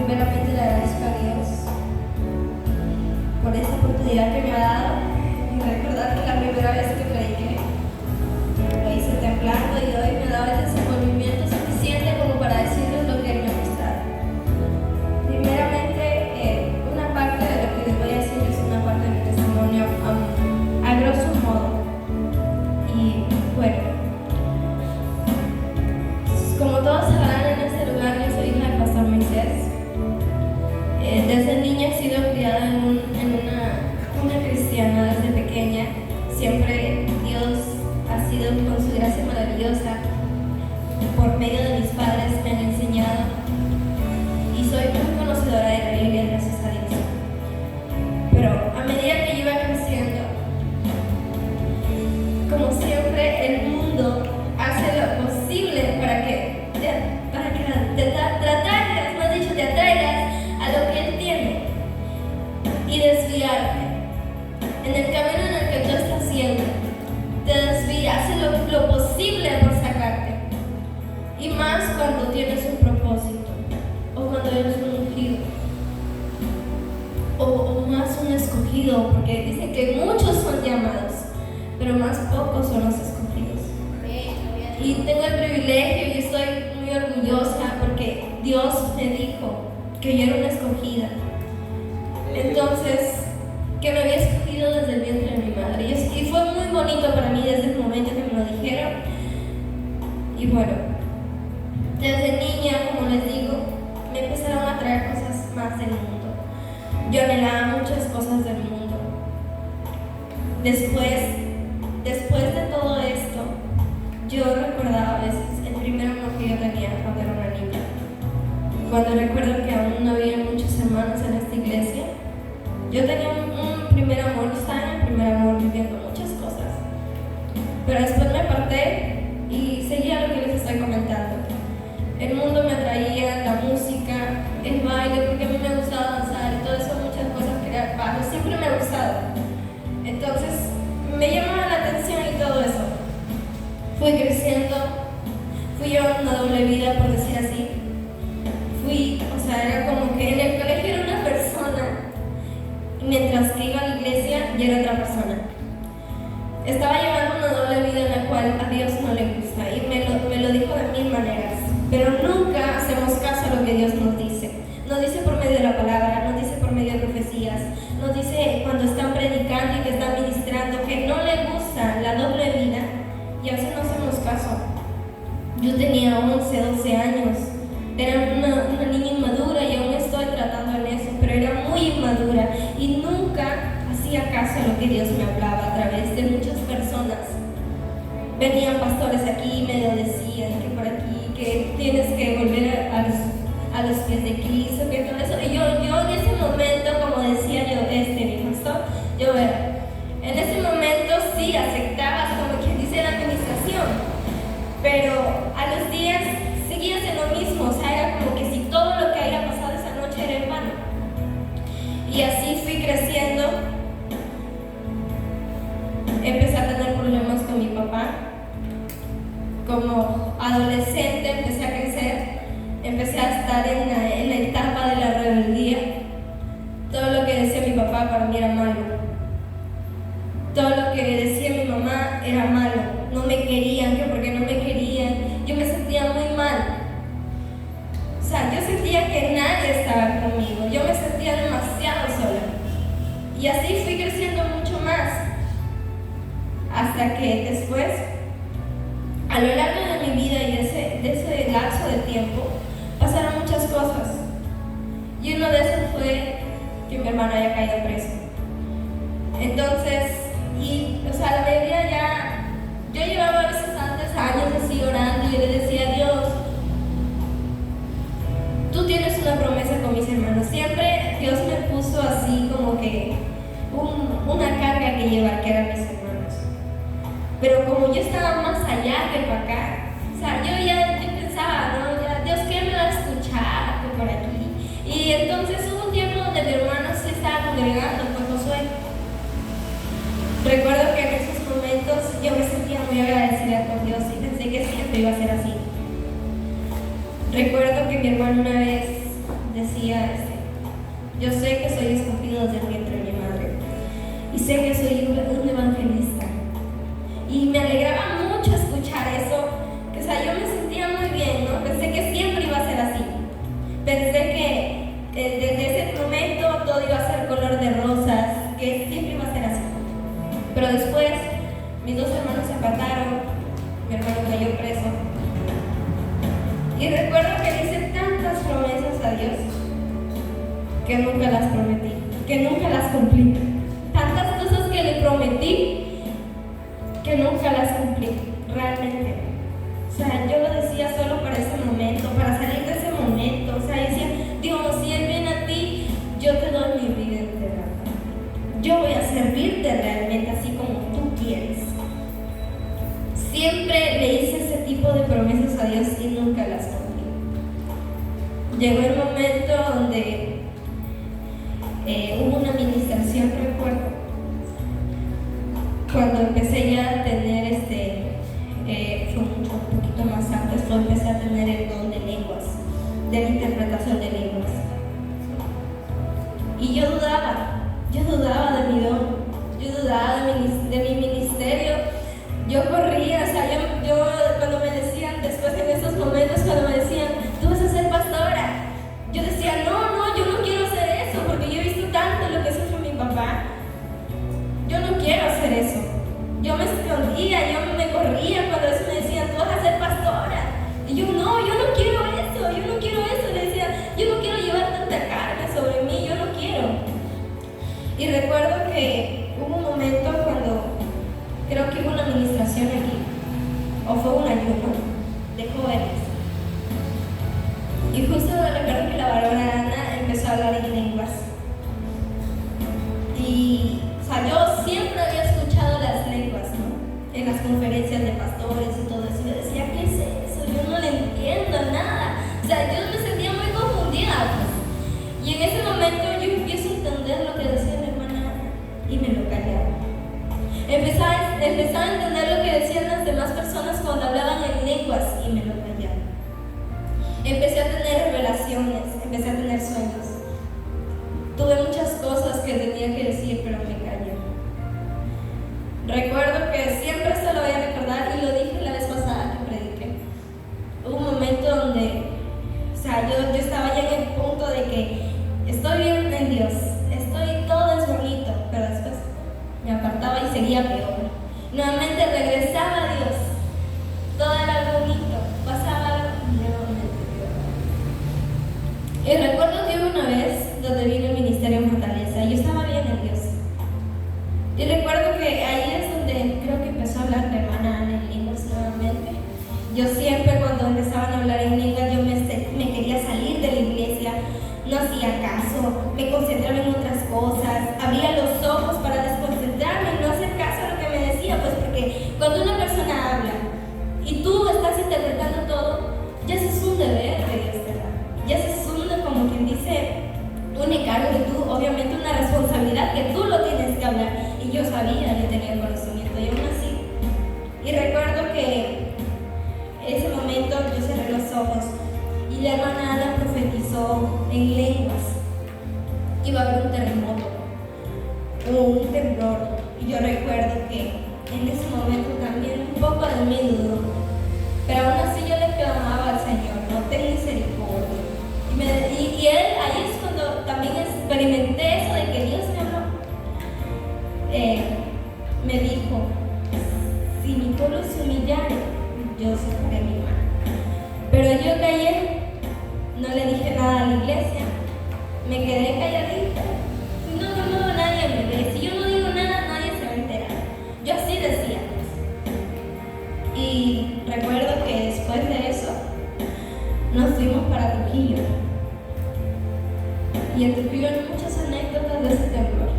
primeramente le agradezco a Dios por esta oportunidad que me ha dado y recordar que la primera vez que prediqué lo hice temblando y hoy me ha dado el desenvolvimiento suficiente como para decirles lo que Él me ha mostrado. Primeramente, una parte de lo que les voy a decir es una parte de mi testimonio a grosso modo. Y bueno, como todos sabrán, en este lugar yo soy hija del pastor Moisés. Desde niña he sido criada en una cristiana desde pequeña. Siempre Dios ha sido con su gracia maravillosa. Por medio de mis padres me han enseñado y soy muy conocedora de la Biblia, gracias a Dios. Pero a medida que yo iba creciendo, como siempre, el mundo hace lo posible para que te atraigas a lo que Él tiene y desviarte. En el camino en el que tú estás yendo, te desvía, hace lo posible por sacarte. Y más cuando tienes un propósito, o cuando eres un ungido, o más un escogido, porque dicen que muchos son llamados, pero más pocos son los escogidos. Y tengo el privilegio y estoy muy orgullosa porque Dios me dijo que yo era una escogida. Entonces, que me había escogido desde el vientre de mi madre. Y fue muy bonito para mí desde el momento que me lo dijeron. Y bueno, desde niña, como les digo, me empezaron a traer cosas más del mundo. Yo anhelaba muchas cosas del mundo. Después de todo esto, yo recordaba a veces el primer amor que yo tenía cuando era una niña. Cuando recuerdo que aún no había muchos hermanos en esta iglesia, yo tenía un primer amor, estaba en el primer amor viviendo muchas cosas. Pero después me aparté y seguía lo que les estoy comentando. El mundo me atraía, la música, el baile, porque a mí me gustaba danzar y todo eso, muchas cosas que era bajo, siempre me ha gustado. Entonces, me llamaba la atención y todo eso. Fui creciendo, fui llevando una doble vida, por decir así. Era como que en el colegio era una persona, y mientras que iba a la iglesia, ya era otra persona. Estaba llevando una doble vida en la cual a Dios no le gusta, y me lo dijo de mil maneras. Pero nunca hacemos caso a lo que Dios nos dice. Nos dice por medio de la palabra, nos dice por medio de profecías, nos dice cuando están predicando y que están ministrando que no le gusta la doble vida, y a veces no hacemos caso. Yo tenía 11, 12 años, era una niña inmadura y aún estoy tratando en eso, pero era muy inmadura y nunca hacía caso a lo que Dios me hablaba a través de muchas personas. Venían pastores aquí y me lo decían, que por aquí, que tienes que volver a los pies de Cristo, que todo eso. Y yo en ese momento, como decía mi pastor, en ese momento sí aceptabas, como quien dice, la administración, pero a los días seguías en lo mismo, o sea, era como que si todo lo que haya pasado esa noche era en vano. Y así fui creciendo. Empecé a tener problemas con mi papá. Como adolescente empecé a crecer, empecé a estar en la etapa de la rebeldía. Todo lo que decía mi papá para mí era malo. Todo lo que decía mi mamá era malo. No me querían, que porque no me querían. Yo me sentía muy mal. O sea, yo sentía que nadie estaba conmigo. Yo me sentía demasiado sola. Y así fui creciendo mucho más. Hasta que después, a lo largo de mi vida y de ese lapso de tiempo, pasaron muchas cosas. Y uno de esos fue que mi hermano haya caído preso. Entonces, la mayoría ya, yo llevaba a veces antes años así orando y yo le decía a Dios, tú tienes una promesa con mis hermanos. Siempre Dios me puso así como que una carga que llevar, que eran mis hermanos. Pero como yo estaba más allá que para acá, o sea, yo pensaba, no, ya, Dios, ¿qué me va a escuchar por aquí? Y entonces hubo un tiempo donde mi hermano se estaba congregando, fue Josué. Recuerdo que en esos momentos yo me sentía muy agradecida con Dios y pensé que siempre iba a ser así. Recuerdo que mi hermano una vez decía, Yo sé que soy escogido desde el vientre de mi madre. Y sé que soy un evangelista. Y me alegraba mucho escuchar eso. Que, o sea, yo me sentía muy bien, ¿no? Pensé que siempre iba a ser así. Pensé que desde ese momento todo iba a ser color de rosas, que siempre iba a ser así. Pero después, mis dos hermanos se apartaron, mi hermano cayó preso. Y recuerdo que le hice tantas promesas a Dios que nunca las prometí, que nunca las cumplí. Tantas cosas que le prometí que nunca las cumplí, realmente. O sea, yo lo decía solo para ese momento, para salir de ese momento. O sea, decía, Dios, si Él viene a ti, yo te doy mi vida entera. Yo voy a servirte realmente así como tú quieres. Siempre le hice ese tipo de promesas a Dios y nunca las cumplí. Llegó el momento donde hubo una administración, recuerdo, cuando empecé ya a tener fue un poquito más antes, cuando empecé a tener el don de lenguas, de la interpretación de lenguas. Y yo dudaba de mi don, yo dudaba de mi ministerio. Yo corría, o sea, yo cuando me decían, después en esos momentos, cuando me decían, tú vas a ser pastora, yo decía, no, yo no quiero hacer eso, porque yo he visto tanto lo que sufre mi papá. Yo no quiero hacer eso. Yo me escondía, yo me corría cuando eso me decían, tú vas a ser pastora. Y yo no quiero eso, le decía, yo no quiero llevar tanta carga sobre mí, yo no quiero. Y recuerdo que hubo un momento cuando creo que hubo una administración aquí, o fue un ayuno de jóvenes. Y justo recuerdo que la bárbara Ana empezó a hablar en lenguas. Y, o sea, yo siempre había escuchado las lenguas, ¿no? En las conferencias de pastores y todo eso. Yo decía, ¿qué es eso? Yo no le entiendo nada. O sea, yo me sentía muy confundida, pues. Y en ese momento yo empiezo a entender lo que decía mi hermana y me lo callaba. Empezaba a entender lo que decían las demás personas cuando hablaban en lenguas y me lo callaba. Empecé a tener revelaciones, empecé a tener sueños. Tuve muchas cosas que tenía que decir, pero me callé. Recuerdo que siempre esto lo voy a recordar y lo dije la vez pasada que prediqué. Hubo un momento donde, o sea, yo estaba ya en el punto de que estoy bien en Dios, todo es bonito, pero después me apartaba y seguía peor. Nuevamente regresaba a Dios, todo era bonito, pasaba algo nuevamente peor. Y recuerdo que hubo una vez donde vino el ministerio en Fortaleza y yo estaba bien en Dios. Y recuerdo que ahí es donde creo que empezó a hablar mi hermana Ana en lenguas nuevamente. Yo siempre cuando empezaban a hablar en lenguas yo me quería salir de la iglesia, no hacía caso, me concentraba en otras cosas, abría los ojos para desconcentrarme y no hacer caso a lo que me decía, pues porque cuando una persona habla y tú estás interpretando todo, ya ese es un deber que Dios te da, ya ese es como quien dice, un encargo de tú, obviamente una responsabilidad que tú lo tienes que hablar. Y yo sabía, yo tenía el conocimiento y aún así. Y recuerdo que ese momento yo cerré los ojos y la hermana Ana profetizó en lenguas. Iba a haber un terremoto o un temblor. Y yo recuerdo que en ese momento también un poco de mí dudó. Pero aún así yo le clamaba al Señor, no ten misericordia. Y él, ahí es cuando también experimenté eso de que Dios me habló. Me dijo, si mi pueblo se humillare, yo sacaré mi mano. Pero yo callé, no le dije nada a la iglesia, me quedé calladita. No, nadie me ve. Si yo no digo nada, nadie se va a enterar. Yo así decía. Y recuerdo que después de eso, nos fuimos para Trujillo. Y en Trujillo hay muchas anécdotas de ese temblor.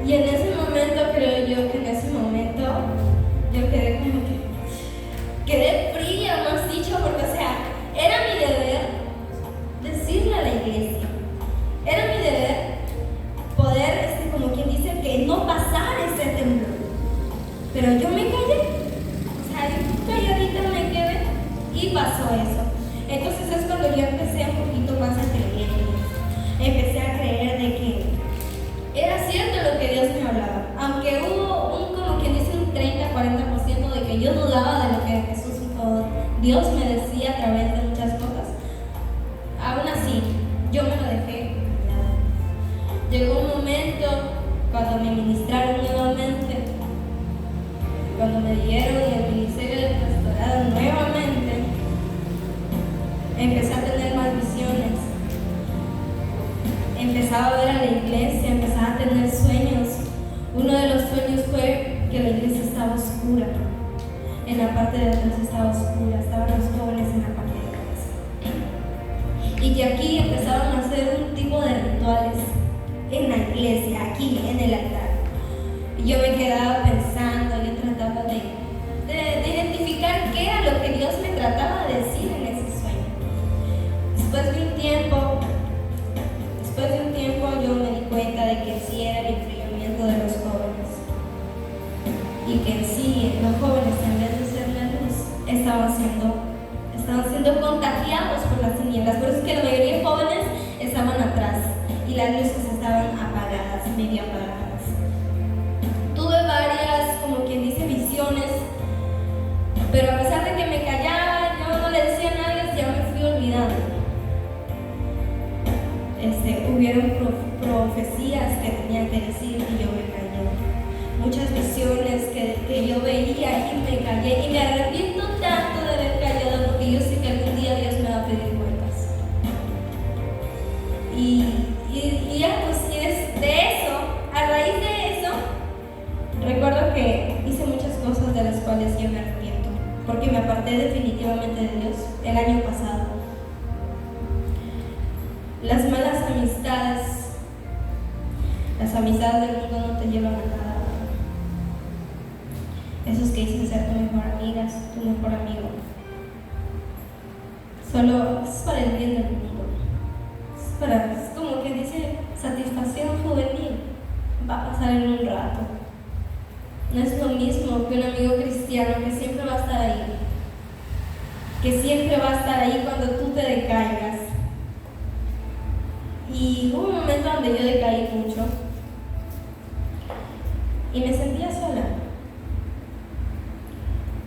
Y en ese momento, creo yo que en ese momento, yo quedé como que, quedé fría, más dicho, porque, o sea, era mi deber decirle a la iglesia. Era mi deber poder, como quien dice, que no pasara ese temblor. Pero yo me callé. O sea, yo calladita me quedé y pasó eso. Entonces es cuando yo empecé un poquito más a creer. parte de atrás estaba oscura, estaban los jóvenes en la parte de atrás. Y que aquí empezaron a hacer un tipo de rituales en la iglesia, aquí en el altar. Y yo me quedaba pensando, yo trataba de identificar qué era lo que Dios me trataba de decir en ese sueño. Después de un tiempo yo me di cuenta de que sí era el enfriamiento de los jóvenes. Y que sí, los jóvenes, en vez de ser la luz, estaban siendo contagiados por las tinieblas. Por eso es que la mayoría de jóvenes estaban atrás y las luces estaban apagadas, medio apagadas. Tuve varias, como quien dice, visiones, pero a pesar de que me callaba, yo no le decía a nadie, ya me fui olvidando. Hubieron profecías que tenían que decir y yo me callé. Muchas visiones que yo veía y me callé, y me arrepiento tanto de haber callado, porque yo sé que algún día Dios me va a pedir cuentas. Y ya pues de eso, a raíz de eso, recuerdo que hice muchas cosas de las cuales yo me arrepiento, porque me aparté definitivamente de Dios el año pasado. Las malas amistades, las amistades del mundo no te llevan a nada. Esos que dicen ser tu mejor amiga, tu mejor amigo, solo es para el bien del mundo. Es como que dice satisfacción juvenil, va a pasar en un rato. No es lo mismo que un amigo cristiano que siempre va a estar ahí, cuando tú te decaigas. Y hubo un momento donde yo decaí mucho y me sentía sola.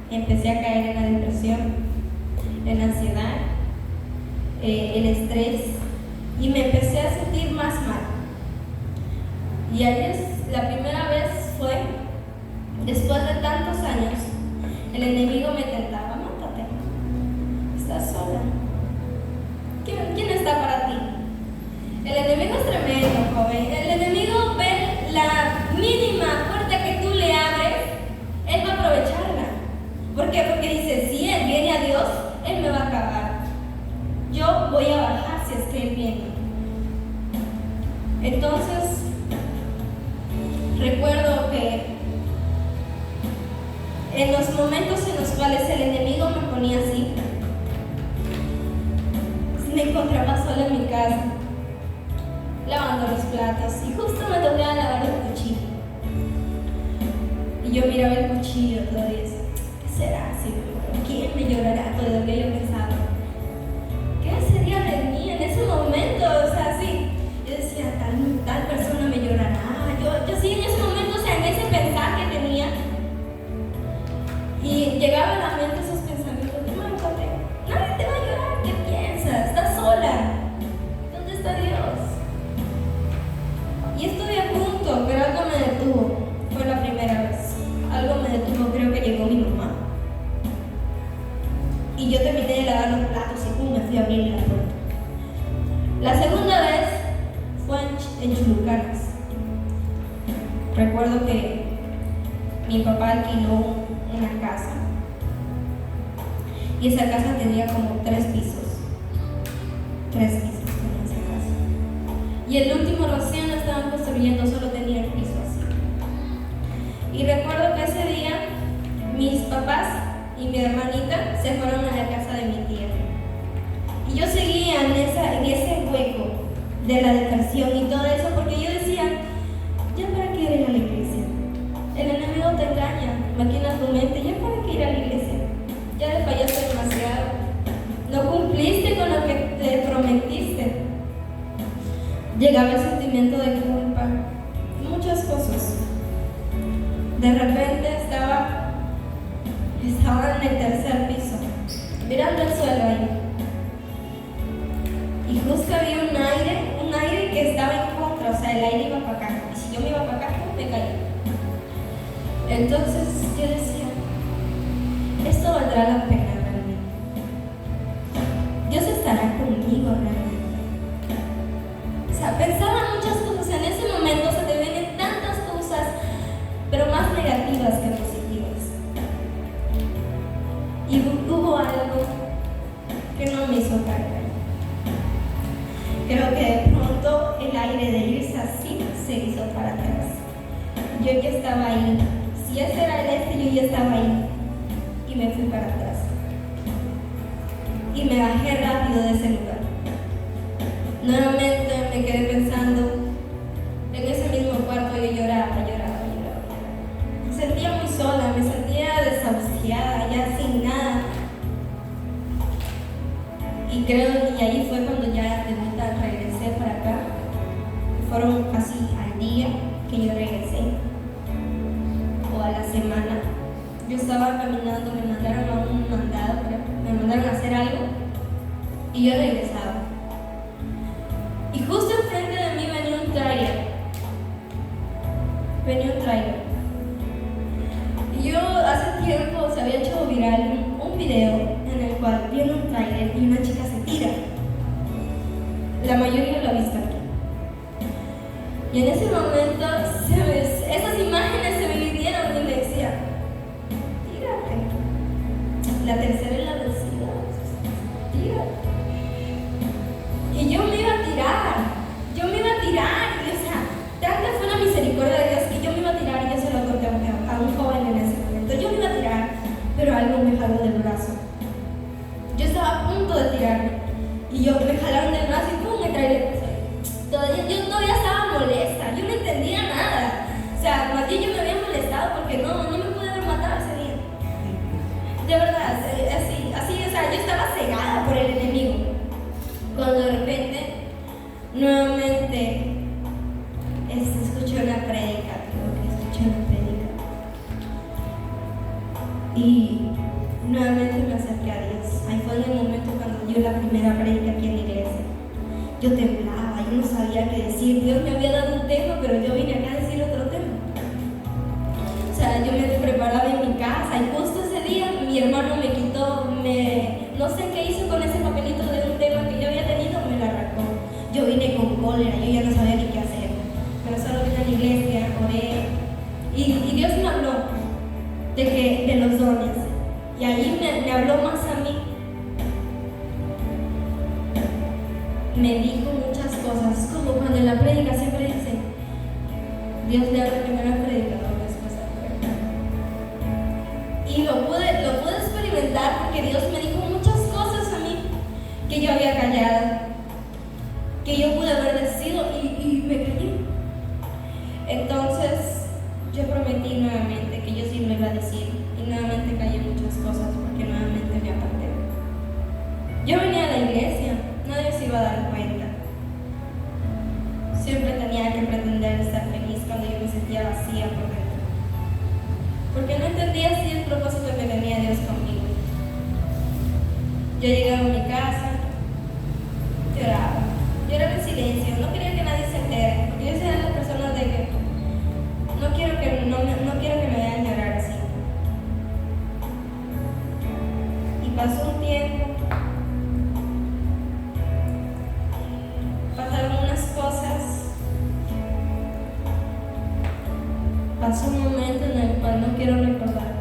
Empecé a caer en la depresión, en la ansiedad, el estrés, y me empecé a sentir más mal. Y la primera vez fue, después de tantos años, el enemigo me tentaba: mátate, estás sola. ¿Quién está para ti? El enemigo es tremendo, joven. El enemigo ve la mínima puerta que tú le abres, él va a aprovecharla. ¿Por qué? Porque dice, si él viene a Dios, él me va a acabar. Yo voy a bajar si es que él viene. Entonces, recuerdo que en los momentos en los cuales el enemigo me ponía así, me encontraba sola en mi casa, lavando los platos, y justo me tocaba lavar el cuchillo. Y yo miraba el cuchillo todavía y decía: ¿qué será? ¿Quién me llorará? Todo lo que yo pensaba. ¿Qué sería de mí en ese momento? O sea, sí. Yo decía, tal persona me llorará. Yo sí, en ese momento, o sea, en ese pensar que tenía. Y llegaba a la mente esos pensamientos: mártate, nadie te va a llorar, ¿qué piensas? Estás sola. ¿Dónde está Dios? Y estuve a punto, pero algo me detuvo. Fue la primera vez. Algo me detuvo, creo que llegó mi mamá. Y yo terminé de lavar los platos y me fui a abrir la puerta. La segunda vez fue en Chulucanas. Recuerdo que mi papá alquiló una casa. Y esa casa tenía como 3 pisos. 3 pisos tenía esa casa. Y el último recién lo estaban construyendo, solo tenía el piso así. Y recuerdo que ese día mis papás y mi hermanita se fueron a la casa de mi tía. Y yo seguía en ese hueco de la depresión y todo eso, porque yo decía: ¿ya para qué ir a la iglesia? El enemigo te engaña, maquina tu mente. ¿Ya para qué ir a la iglesia? Ya le fallaste demasiado. No cumpliste con lo que te prometiste. Llegaba el sentimiento de culpa, muchas cosas. De repente estaba en el 3er piso, mirando el suelo ahí. Y justo había un aire que estaba en contra, o sea, el aire iba para acá. Y si yo me iba para acá, me caía. Entonces yo decía: esto valdrá la pena realmente. Dios estará conmigo realmente. O sea, pensaba muchas cosas. En ese momento se te vienen tantas cosas, pero más negativas que positivas. creo que de pronto el aire de irse así se hizo para atrás. Yo ya estaba ahí. Si ese era el este, yo ya estaba ahí. Y me fui para atrás. Y me bajé rápido de ese lugar. Nuevamente me quedé pensando en ese mismo cuarto. Yo lloraba. Me sentía muy sola, me sentía desahuciada, ya sin nada. Y ahí fue cuando ya de vuelta regresé para acá. Fueron casi al día que yo regresé, o a la semana. Yo estaba caminando, me mandaron a un mandado, me mandaron a hacer algo y yo regresaba. Y justo enfrente de mí venía un tráiler. Y yo hace tiempo se había hecho viral un video en el cual viene un tráiler y una chica se tira. La mayoría lo ha visto aquí. Y en ese momento esas imágenes se me vinieron y me decía, tírate. La tercera es la vencida. Tírate. Y yo me iba a tirar. Y, o sea, tanta fue la misericordia de Dios que yo me iba a tirar y yo se lo conté a un joven en ese momento. Yo me iba a tirar, pero algo me jaló del brazo. Yo estaba a punto de tirarme y me jalaron del brazo y pum, me traí el piso. Yo todavía estaba molesta, yo no entendía nada. O sea, más bien yo me había molestado porque no me pude haber matado ese día. De verdad, así, o sea, yo estaba cegada por el enemigo. Cuando de repente, nuevamente, escuché una prédica, y nuevamente me acerqué a Dios. Ahí fue en el momento cuando dio la primera prédica aquí en la iglesia. Yo temblaba, yo no sabía qué decir. Dios me había dado un tema, pero yo vine acá a decir otro tema. O sea, yo me preparaba en mi casa y justo ese día mi hermano me quitó, no sé qué hizo con ese papelito de un tema que yo había tenido, me lo arrancó. Yo vine con cólera, yo ya no sabía ni qué hacer. Pero solo vine a la iglesia, oré. Y Dios me habló de los dones. Y ahí me habló más a mí. Me dijo muchas cosas, como cuando en la prédica siempre dice, Dios le habla primero al predicador, después al predicador. Y lo pude experimentar porque Dios me dijo muchas cosas a mí que yo había callado, que yo pude haber decidido y me callé. Entonces yo prometí nuevamente que yo sí lo iba a decir y nuevamente callé muchas cosas porque nuevamente me aparté. Yo venía a la iglesia, nadie se iba a dar cuenta. Siempre tenía que pretender estar feliz cuando yo me sentía vacía por dentro, porque no entendía si el propósito que tenía Dios conmigo. Yo llegaba a mi casa, lloraba en silencio, no quería que nadie se entere, porque yo soy de las personas de que no quiero que me vean llorar así. Y pasó un tiempo, pasaron unas cosas, pasó un momento en el cual no quiero recordar,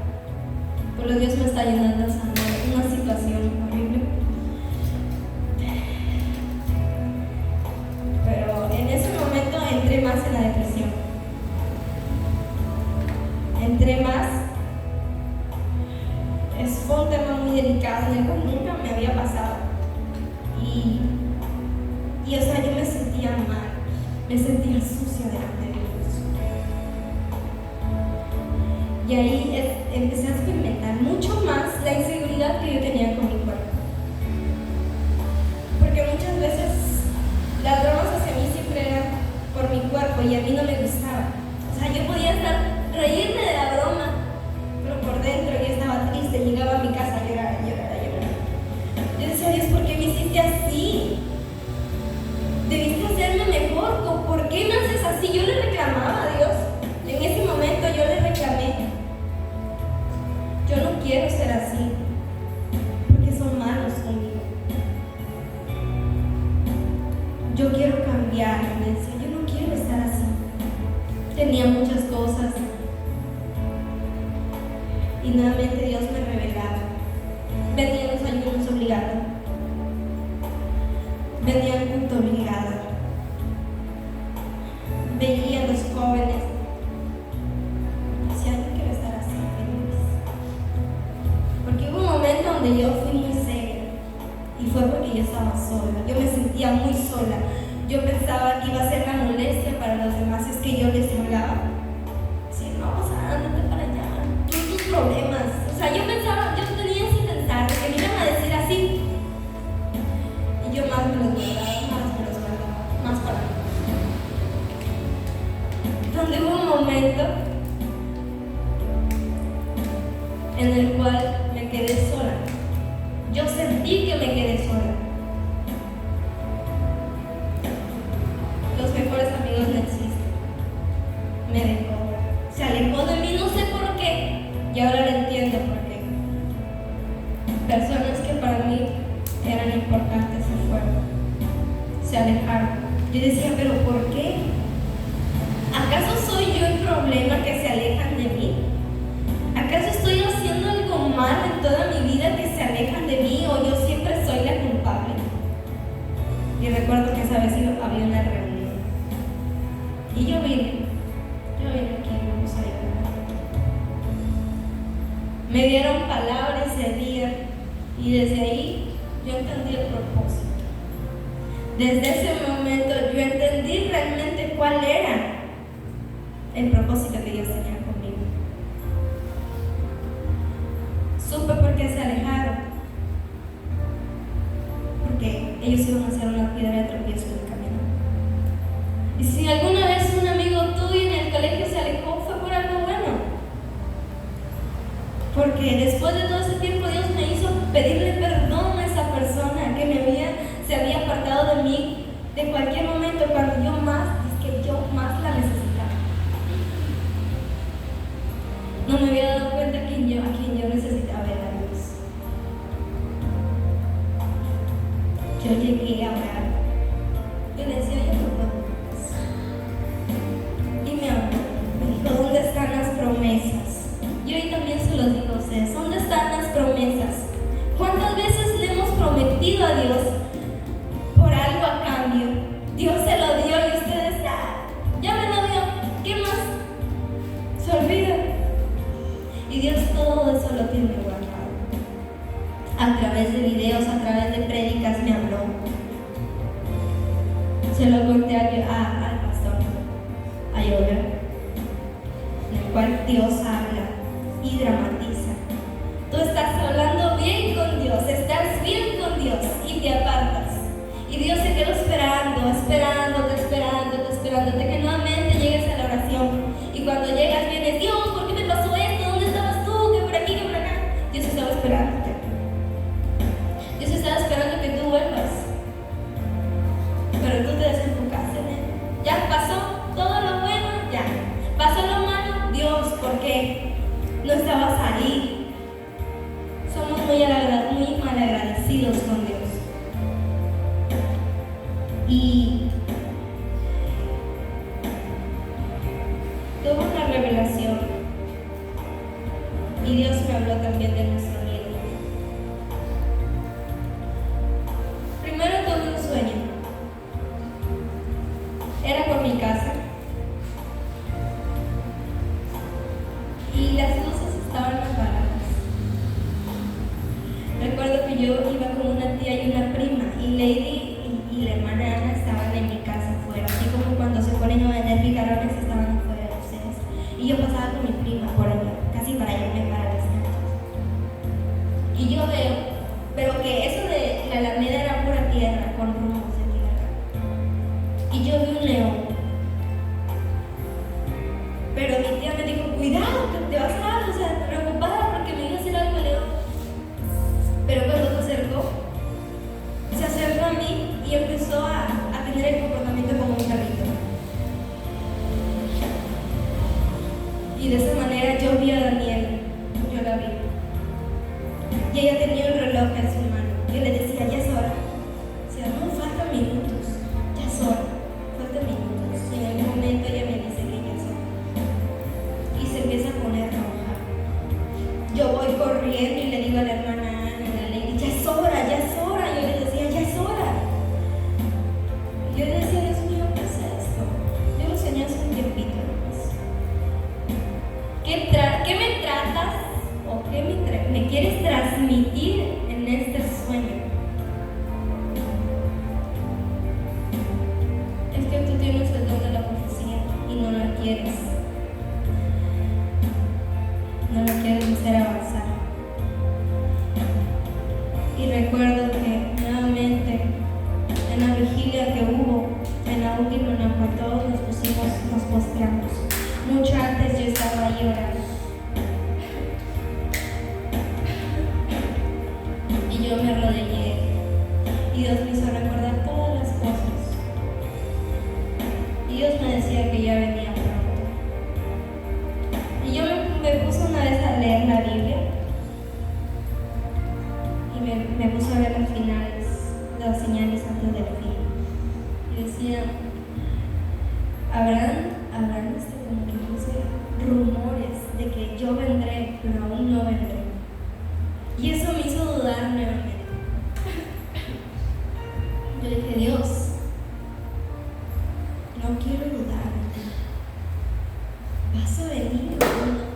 pero Dios me está ayudando a sanar una situación horrible. Pero en ese momento entré más en la depresión. Fue un tema muy delicado en el cual nunca me había pasado. Y o sea, yo me sentía mal, me sentía sucia delante de Dios. Y ahí empecé a experimentar mucho más la inseguridad que yo tenía con mi cuerpo. Porque muchas veces las bromas hacia mí siempre eran por mi cuerpo y a mí no me gustaba. O sea, yo podía reírme de la broma, pero por dentro yo estaba triste, llegaba a mi casa a llorar. Yo decía, Dios, ¿por qué me hiciste así? Debiste hacerme mejor, ¿por qué me haces así? Yo le reclamaba a Dios, en ese momento yo le reclamé. Yo no quiero ser así, porque son malos conmigo. Yo quiero cambiar, me decía, yo no quiero estar así. Tenía muchas cosas. Y nuevamente Dios me revelaba. Venía los ayunos obligados. Venía el culto obligado. sola. Yo pensaba que iba a ser la molestia para los demás, es que yo les hablaba. Sí, no, o sea, ándate para allá, tus problemas. O sea, yo pensaba, yo tenía ese pensar, que me iban a decir así. Y yo más me los guardaba, más para mí. Donde hubo un momento en el cual me quedé sola. Yo sentí que me quedé sola. Los mejores amigos no existen. Me dejó, se alejó de mí, no sé por qué. Y ahora lo entiendo por qué. Personas que para mí eran importantes se fueron, se alejaron. Yo decía, ¿pero por qué? ¿Acaso soy yo el problema que se alejan de mí? ¿Acaso estoy haciendo algo malo en toda mi vida que se alejan de mí o yo siempre soy la culpable? Y recuerdo que esa vez había una reunión y yo vine aquí vamos a llorar. Me dieron palabras ese día y desde ahí yo entendí el propósito. Desde ese momento yo entendí realmente cuál era el propósito que Dios tenía conmigo. Supe por qué se alejaron, porque ellos iban a ser una piedra de tropiezo en el camino. Y si alguna vez un amigo tuyo en el colegio se alejó, fue por algo bueno, porque después de todo ese tiempo Dios me hizo pedirle perdón a esa persona que se había apartado de mí de cualquier momento cuando yo más la necesitaba. No me había dado cuenta a quien yo necesitaba era Dios. Yo llegué a orar. Yo le decía, yo no puedo más. Y me habló. Me dijo, ¿dónde están las promesas? Y hoy también se los digo a ustedes, ¿dónde están las promesas? ¿Cuántas veces le hemos prometido a Dios por algo a cambio? Dios se lo dio y ustedes, ya me lo dio, ¿qué más? Se olvidan. Y Dios todo eso lo tiene guardado. A través de videos, a través de prédicas me habló. Se lo conté al pastor, a Yoga, en el cual Dios habla y dramatiza. Tú estás hablando bien con Dios, estás bien con Dios y te apartas. Y Dios se quedó esperándote que nuevamente llegues a la oración. Y cuando llegas vienes, Dios, ¿por qué me pasó esto? ¿Dónde estabas tú? ¿Qué por aquí? ¿Qué por acá? Dios estaba esperándote. Dios estaba esperando que tú vuelvas. Pero tú te desenfocaste en Él. Ya pasó todo lo bueno, ya. Pasó lo malo, Dios, ¿por qué no estabas ahí? Somos muy malagradecidos con Dios. Y tuve una revelación y Dios me habló también de nuestro líder. Primero tuve un sueño, era por mi casa y las luces estaban apagadas. Recuerdo que yo iba con una tía y una prima y Lady y la hermana Ana estaban en mi casa afuera, así como cuando se ponen a vender picarones estaban afuera de ustedes. Y yo pasaba con mi prima por allá, casi para irme para las noches. Y yo veo, pero que eso de la alameda era pura tierra con rumos de tierra. Y yo vi un león. Pero mi tía me dijo, cuidado, que te vas a dar, o sea, preocupada porque me iba a hacer algo el león. Pero cuando se acercó a mí y empezó a tener el comportamiento como un perrito. Y de esa manera yo vi a Daniela, yo la vi. Y ella tenía un reloj en su mano. Yo le decía, ya es hora. O sea, no, faltan minutos, ya es hora, faltan minutos. quieres. No lo quieres hacer avanzar. Y recuerdo que nuevamente en la vigilia que hubo, en la última, en la cual todos nos postramos. Mucho antes yo estaba ahí orando. Y yo me arrodillé. Y Dios me hizo recordar todas las cosas. Y Dios me decía que ya venía pronto. Y yo me puse una vez a leer la Biblia. Y me puse a ver los finales, las señales antes del fin. Y decía, habrán como que puse rumores de que yo vendré, pero aún no vendré. Y eso me hizo dudar nuevamente. Yo dije, Dios, no quiero dudar. ¿Vas a venir o no?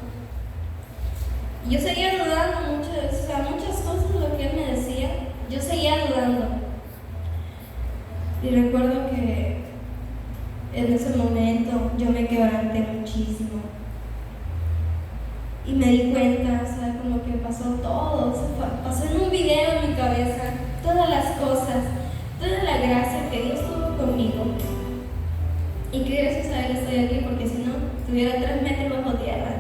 Y yo seguía dudando muchas cosas de lo que él me decía. Yo seguía dudando. Y recuerdo que en ese momento yo me quebranté muchísimo. Y me di cuenta, o sea, como que pasó todo. Pasó en un video en mi cabeza, todas las cosas, toda la gracia que Dios tuvo conmigo. Y que gracias a Él estoy aquí, porque si no, estuviera 3 metros bajo tierra.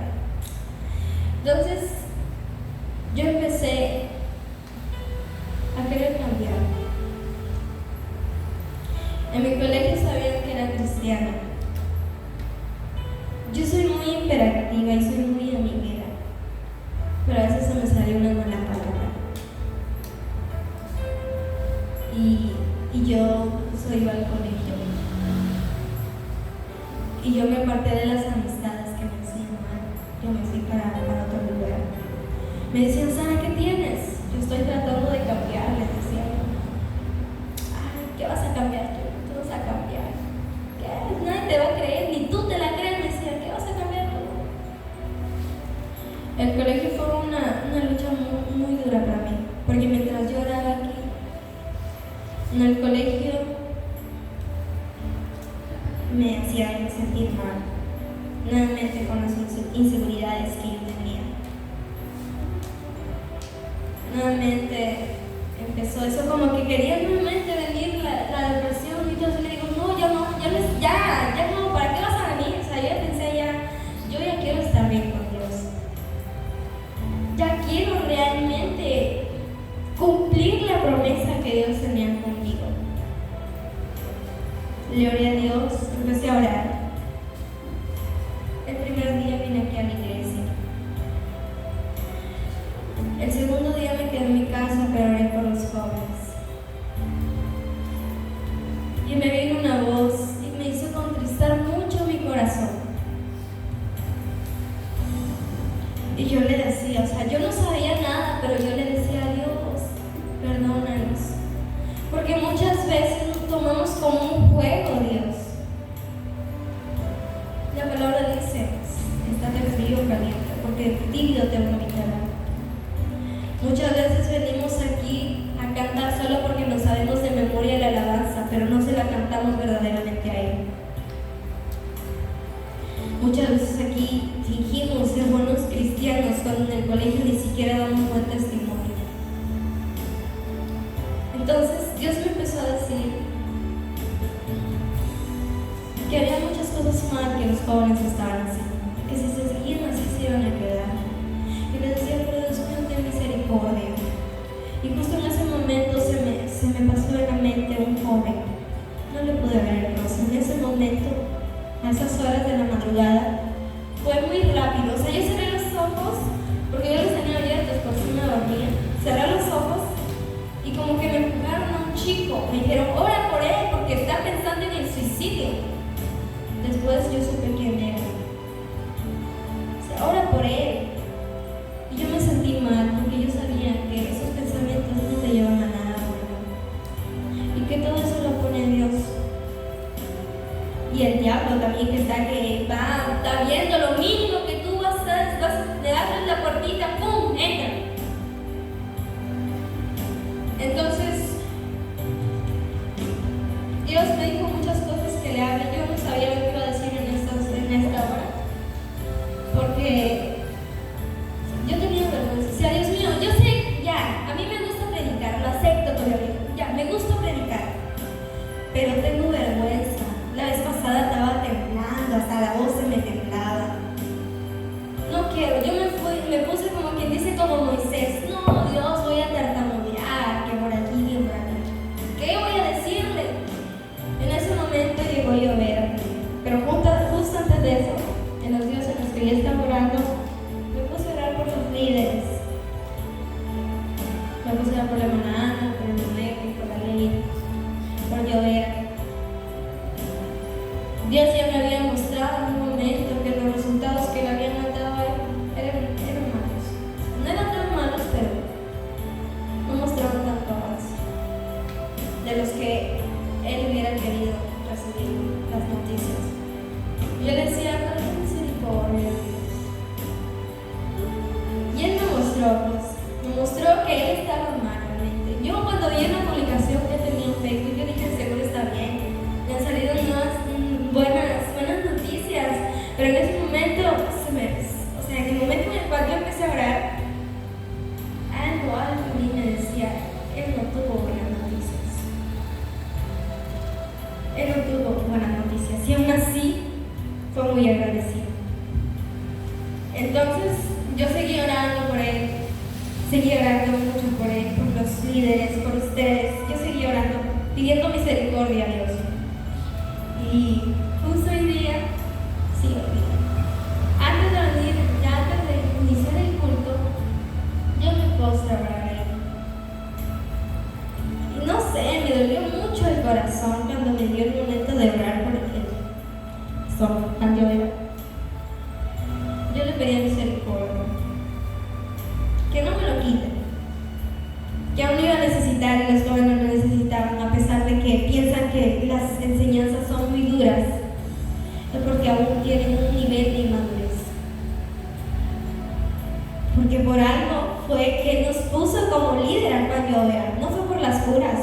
Entonces, yo empecé a querer cambiar. En mi colegio sabían que era cristiana. Yo soy muy hiperactiva y soy muy amiguera, pero a veces se me salió una mala palabra. Y yo iba al colegio. Y yo me aparté de las amistades que me hacían mal. Yo me fui para otro lugar. Me decían, Sara, ¿qué tienes? Yo estoy tratando de cambiar, les decía. Ay, ¿qué vas a cambiar tú? Tú vas a cambiar. ¿Qué? Nadie te va a creer, ni tú te la crees. Me decía, ¿qué vas a cambiar tú? El colegio fue una lucha muy dura para mí. Porque mientras yo oraba aquí, en el colegio, me hacían sentir mal, nuevamente con las inseguridades que yo tenía. Nuevamente empezó eso, como que quería nuevamente venir la depresión, y yo le digo, no, ya no, ¿para qué vas a venir? O sea, yo pensé yo ya quiero estar bien con Dios. Ya quiero realmente cumplir la promesa que Dios tenía conmigo. Le oré a Dios, empecé a orar. El primer día vine aquí a la iglesia. El segundo día me quedé en mi casa, pero oré por los jóvenes. Y me vino una voz y me hizo contristar mucho mi corazón. Y yo le decía, o sea, yo no sabía nada, pero yo le decía a Dios, perdónanos. Porque muchas veces nos tomamos como un juego, Dios. La palabra dice, estate frío o caliente, porque tibio te vomitará. Muchas veces venimos aquí a cantar solo porque no sabemos de memoria la alabanza, pero no se la cantamos verdaderamente a Él. Muchas veces aquí fingimos ser buenos cristianos cuando en el colegio ni siquiera damos buen testimonio. Entonces Dios me empezó a decir que había muchas cosas mal que los jóvenes estaban haciendo, que si se seguían así se iban a quedar. Y les decía, pero Dios mío, ten misericordia. Y justo en ese momento se me pasó en la mente un joven. No le pude ver el rostro. En ese momento, a esas horas de la madrugada, fue muy rápido. O sea, yo cerré los ojos, porque yo los tenía abiertos por si me dormía. Cerré los ojos y como que me empujaron a un chico. Me dijeron, ora por él, porque está pensando en el suicidio. Después yo supe quién era. O sea, ora por él. Y yo me sentí mal, porque yo sabía que esos pensamientos no te llevan a nada bueno. Y que todo eso lo pone Dios. Y el diablo también que está viendo lo mínimo que tú vas le das la puertita, ¡pum!, entra. Entonces, Dios me dijo muchas cosas que le hablé. Yo no sabía lo que iba a decir en esta pero tengo vergüenza. La vez pasada estaba temblando, hasta la voz se me temblaba. No quiero, yo me puse como quien dice como Moisés, no, Dios, voy a tartamudear, que por aquí, que por aquí. ¿Qué voy a decirle? En ese momento llegó a llover, pero justo antes de eso, en los días en los que yo estaba orando, me puse a orar por los líderes. Me puse a orar por la hermana, por el muñeco, por la ley, por llover. Dios ya me había mostrado en un momento que los resultados que le habían mandado a él eran malos. No eran tan malos, pero no mostraban tanto avance de los que él hubiera querido recibir las noticias. Yo le decía, ¿cuál misericordia, Dios? Y él me mostró que él estaba mal realmente. Yo cuando vi una publicación que tenía en Facebook, yo dije, seguro está bien. Me han salido unas buenas noticias, pero en ese momento en el momento en el cual yo empecé a orar, algo en mí me decía, él no tuvo buenas noticias. Él no tuvo buenas noticias y aún así fue muy agradecido. Entonces yo seguí orando por él, seguí orando mucho por él, por los líderes, por ustedes. Yo seguí orando, pidiendo misericordia a Dios. Y justo hoy día, antes de iniciar el culto, yo me puse a orar ahí. Y no sé, me dolió mucho el corazón cuando me dio el momento de orar por él. Tan llover. Yo le pedí misericordia, que no me lo quite, que aún lo iba a necesitar y los jóvenes lo necesitaban, a pesar de que piensan que las enseñanzas son muy duras, es porque aún tienen un nivel de inmadurez. Porque por algo fue que nos puso como líder al Pan Llover, no fue por las puras.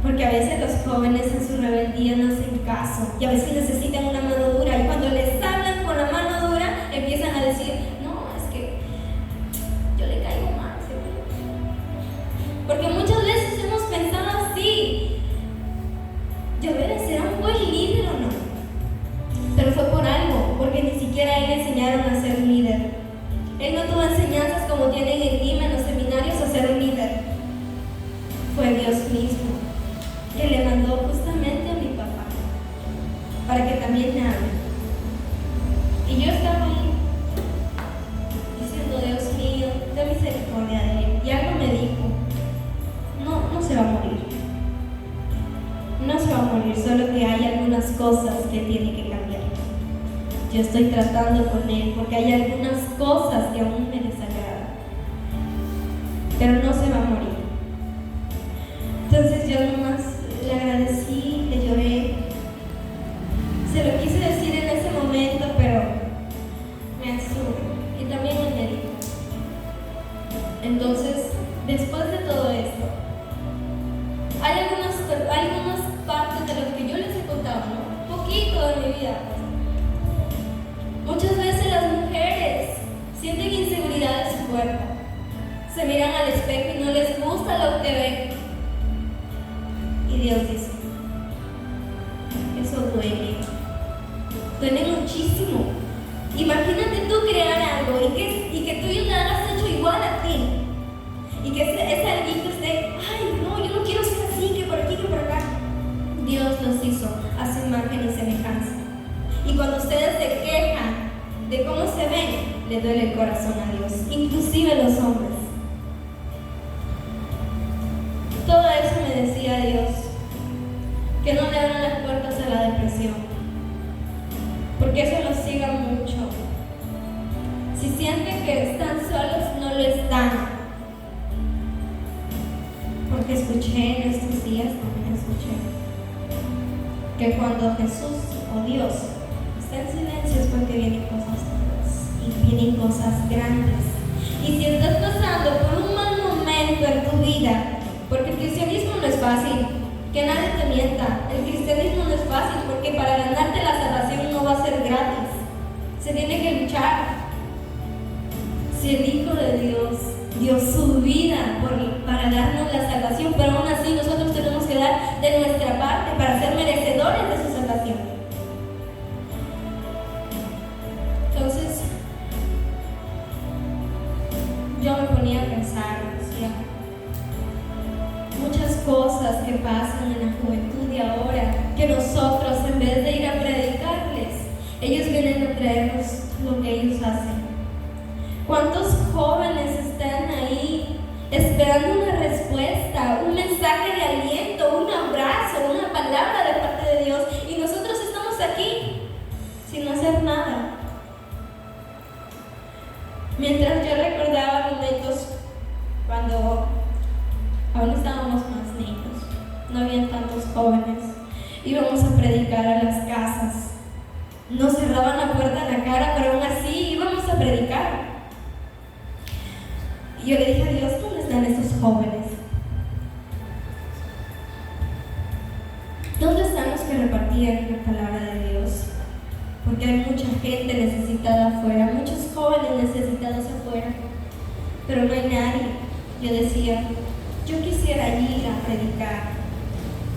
Porque a veces los jóvenes en su rebeldía no hacen caso y a veces necesitan una mano dura, y cuando les hablan con la mano dura empiezan a decir, no, es que yo le caigo mal, ¿sí? Porque muchas veces hemos pensado así, ¿Llover será un buen líder o no? Pero fue por algo, porque ni siquiera a él le enseñaron a ser un líder. Él no tuvo enseñanzas como tienen en Lima, en los seminarios, a ser un líder. Fue Dios mismo que le mandó justamente a mi papá para que también me hable. Y yo estaba ahí diciendo, Dios mío, ten misericordia de él. Y algo me dijo, no se va a morir. No se va a morir, solo que hay algunas cosas que tiene que cambiar. Yo estoy tratando con él porque hay algunas cosas que aún me desagradan, pero no se va a morir. Entonces yo nomás le agradecí, le lloré. Se lo quise decir en ese momento, pero me abstuve y también me meditó. Entonces, después de todo esto, hay algunas partes de lo que yo les he contado, ¿no? Poquito de mi vida. Muchas veces las mujeres sienten inseguridad de su cuerpo, se miran al espejo y no les gusta lo que ven. Y Dios dice, eso duele muchísimo. Imagínate tú crear algo y que tú ya lo has hecho igual a ti, y que ese alguito esté, ay no, yo no quiero ser así, que por aquí, que por acá. Dios los hizo a su imagen y semejanza, y cuando ustedes se quejan de cómo se ven, le duele el corazón a Dios, inclusive los hombres. Todo eso me decía Dios, que no le abran las puertas a la depresión, porque eso los ciega mucho. Si sienten que están solos, no lo están. Porque escuché en estos días, también escuché, que cuando Jesús o Dios está en silencio es porque vienen cosas duras y vienen cosas grandes. Y si estás pasando por un mal momento en tu vida, porque el cristianismo no es fácil, que nadie te mienta, el cristianismo no es fácil, porque para ganarte la salvación no va a ser gratis, se tiene que luchar. Si el Hijo de Dios dio su vida para darnos la salvación, pero aún así nosotros tenemos tenemos que dar de nuestra parte para ser merecedores de su salvación. Entonces, yo me ponía a pensar, decía, muchas cosas que pasan en la juventud de ahora, que nosotros, en vez de ir a predicarles, ellos vienen a traernos lo que ellos hacen. ¿Cuántos jóvenes están ahí esperando una respuesta, un mensaje de aliento, un abrazo, una palabra de parte de Dios, y nosotros estamos aquí sin hacer nada? Mientras yo recordaba momentos cuando aún estábamos más niños, no habían tantos jóvenes, íbamos a predicar a las casas, nos cerraban la puerta en la cara, pero aún así íbamos a predicar. Y yo le dije a Dios, ¿dónde están esos jóvenes? ¿Dónde están los que repartían la palabra de Dios? Porque hay mucha gente necesitada afuera, muchos jóvenes necesitados afuera, pero no hay nadie. Yo decía, yo quisiera ir a predicar,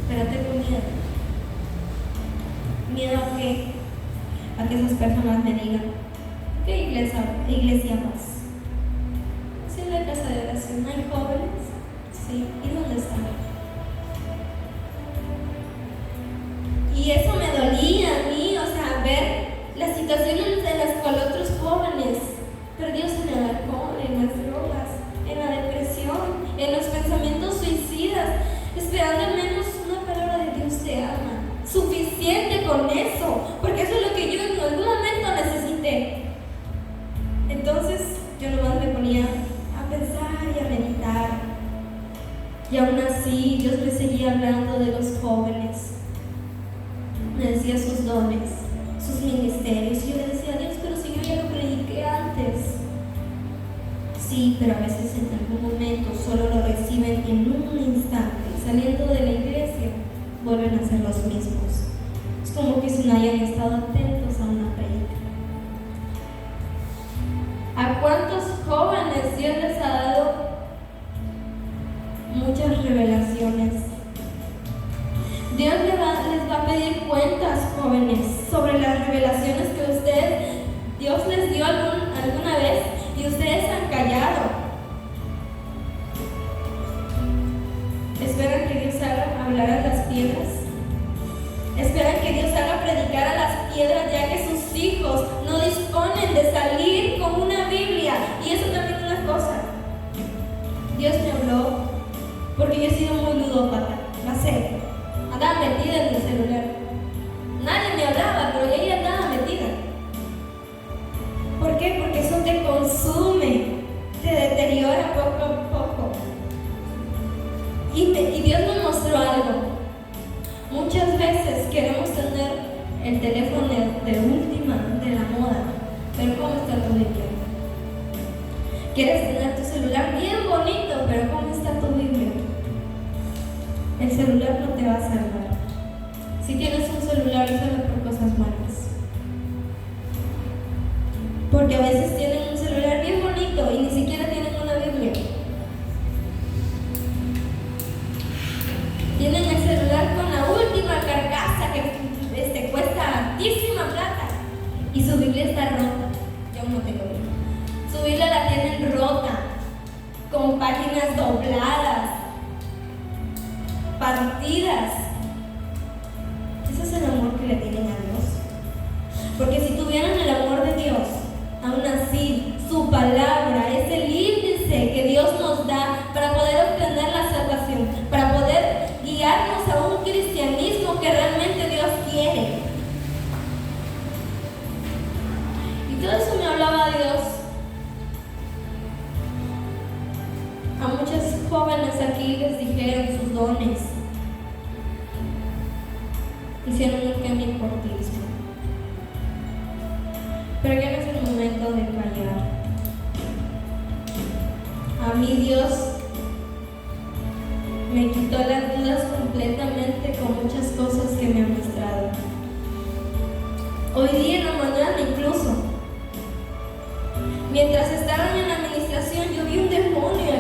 pero tengo miedo. ¿Miedo a qué? A que esas personas me digan, ¿qué iglesia vas? ¿Sí, en la casa de oración hay jóvenes? Sí, ¿y dónde están? Y eso me dolía a mí, o sea, ver las situaciones en las cuales otros jóvenes perdidos en el alcohol, en las drogas, en la depresión, en los pensamientos suicidas, esperando al menos una palabra de Dios te ama. Suficiente con eso, porque eso es lo que yo en algún momento necesité. Entonces yo nomás me ponía a pensar y a meditar, y aún así Dios me seguía hablando de los jóvenes, me decía sus dones, sus ministerios, y yo le decía, Dios, pero si yo ya lo prediqué antes. Sí, pero a veces en algún momento solo lo reciben en un instante, saliendo de la iglesia vuelven a ser los mismos. Es como que si no hayan estado atentos a una predica. ¿A cuántos jóvenes Dios les ha dado muchas revelaciones? Dios les va a pedir cuentas, jóvenes, sobre las revelaciones que Dios les dio alguna vez y ustedes han callado. ¿Esperan que Dios haga hablar a las piedras? ¿Esperan que Dios haga predicar a las piedras ya que sus hijos no disponen de salir con una Biblia? Y eso también es una cosa. Dios me habló porque yo he sido muy ludópata, la sé. Andaba metida en el celular. Nadie me hablaba, pero ella andaba metida. ¿Por qué? Porque eso te consume, te deteriora poco a poco. Y Dios nos mostró algo. Muchas veces queremos tener el teléfono de última, de la moda, pero ¿cómo está tu Biblia? Quieres tener tu celular bien bonito, pero ¿cómo está tu Biblia? El celular no te va a salvar. Si tienes un celular, úsalo por cosas buenas. Porque a veces tienen un celular bien bonito y ni siquiera tienen una Biblia. Tienen el celular con la última carcasa que cuesta altísima plata y su Biblia está rota. Yo no tengo Biblia. Su Biblia la tienen rota, con páginas dobladas, partidas. Ese es el amor que le tienen a Dios. Porque si tuvieran el amor de Dios, aún así, su palabra es el índice que Dios nos da para poder obtener la salvación, para poder guiarnos a un cristianismo que realmente Dios quiere. Y todo eso me hablaba Dios. A muchos jóvenes aquí les dijeron sus dones. Hicieron un cambio cortísimo. Pero ya no es el momento de callar. A mí Dios me quitó las dudas completamente con muchas cosas que me ha mostrado. Hoy día en la mañana incluso, mientras estaban en la administración, yo vi un demonio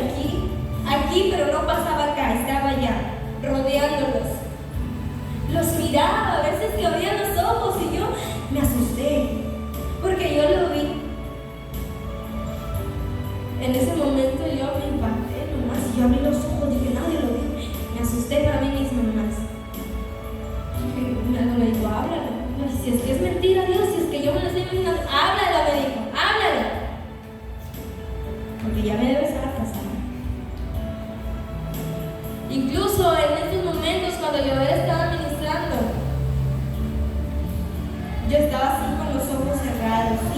aquí, pero no pasaba acá, estaba allá, rodeando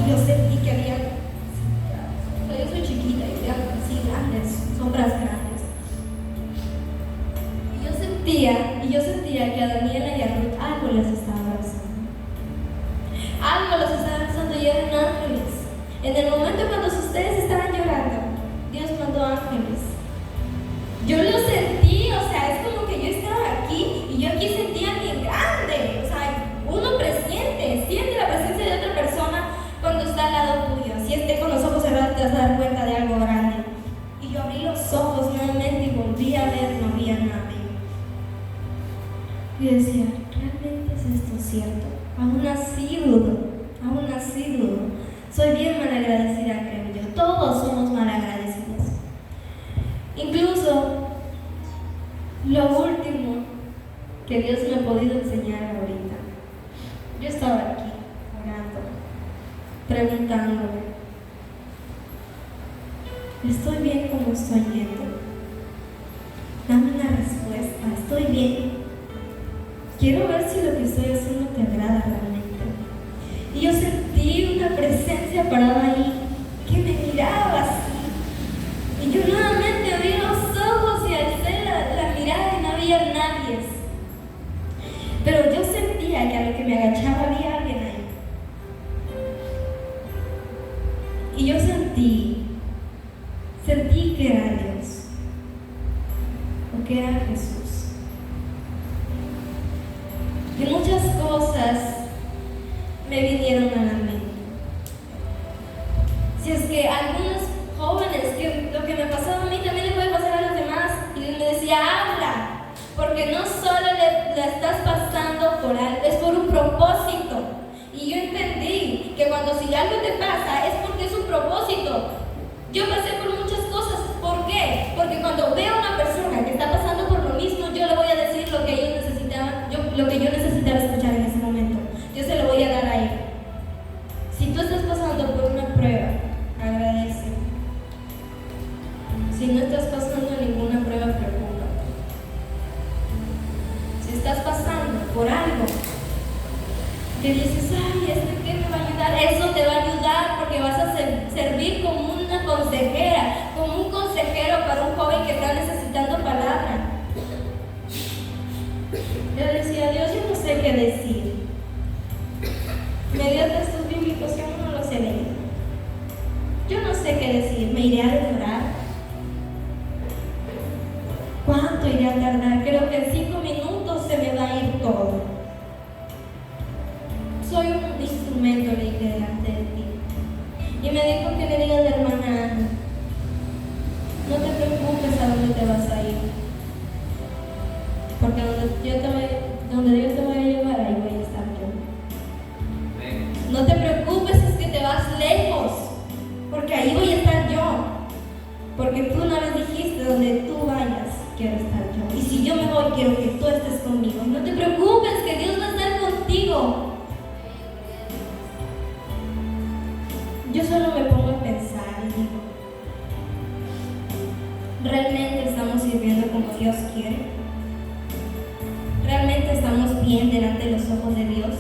y yo sentí que había, yo soy chiquita y había así grandes, sombras grandes. Y yo sentía que a Daniela y a Ruth algo les estaba abrazando. Algo los estaba abrazando y eran ángeles. En el momento cuando ustedes estaban llorando, Dios mandó ángeles. Yo lo sentí, o sea, es como que yo estaba aquí y yo aquí sentía a alguien grande. O sea, uno siente la presencia de otra persona cuando está al lado tuyo. Si esté con los ojos cerrados te vas a dar cuenta de algo grande. Y yo abrí los ojos nuevamente y volví a ver, no había nadie. Y decía, ¿realmente es esto cierto? Aún así dudo. Soy bien malagradecida, creo yo. Todos somos malagradecidos. Incluso lo último que Dios me ha podido enseñar ahorita. Yo estaba aquí orando, preguntándome, ¿estoy bien como estoy yendo? Dame una respuesta, ¿estoy bien? Quiero ver si lo que estoy haciendo te agrada realmente. Y yo sentí una presencia parada ahí que me miraba así. Y yo nuevamente abrí los ojos y alcé la mirada y no había nadie. Pero yo sentía que a lo que me agachaba había alguien ahí. Y yo sentí que era Dios, o que era Jesús. Y muchas cosas me vinieron a la mente. Si es que algunos jóvenes, que lo que me pasaba a mí también le puede pasar a los demás, y me decía, habla, porque no solo la estás pasando por algo, es por un propósito. Y yo entendí que cuando si algo te pasa es porque es un propósito. Yo pasé por muchas cosas. ¿Por qué? Porque cuando veo a una persona que está pasando por lo mismo, yo le voy a decir lo que ellos necesitaban, lo que yo necesitaba escuchar en ese momento. Yo se lo voy a dar a él. Si tú estás pasando por una prueba, agradece. Si no estás pasando ninguna prueba, preocúpate. Si estás pasando por algo que dices, ay, ¿qué me va a ayudar? Eso te va a ayudar porque vas a servir como una consejera, como un consejero para un joven que está necesitando palabra. Yo decía, Dios, yo no sé qué decir. Me dio textos bíblicos que aún no los he leído. Yo no sé qué decir. ¿Me iré a demorar? ¿Cuánto iré a tardar? Creo que en 5 minutos se me va a ir todo. Soy un instrumento, le dije, delante de ti. Y me dijo que le diga a la hermana Ana, no te preocupes a dónde te vas a ir. Porque donde Dios te vaya a llevar, ahí voy a estar yo. No te preocupes, es que te vas lejos, porque ahí voy a estar yo. Porque tú una vez dijiste, donde tú vayas, quiero estar yo. Y si yo me voy, quiero que tú estés conmigo. No te preocupes, que Dios va a estar contigo. Yo solo me pongo a pensar y digo, ¿realmente estamos sirviendo como Dios quiere? ¿Realmente estamos bien delante de los ojos de Dios?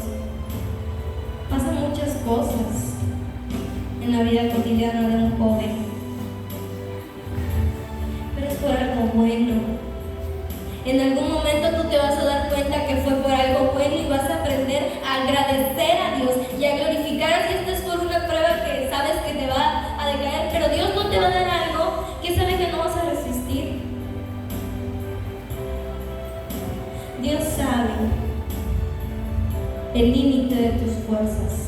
Pasan muchas cosas en la vida cotidiana de un joven, pero es por algo bueno. En algún momento tú te vas a dar cuenta que fue por algo bueno y vas a aprender a agradecer a Dios y a glorificar. Si esto es por una prueba que sabes que te va a decaer, pero Dios no te va a dar algo que sabe que no vas a resistir. Dios sabe el límite de tus fuerzas.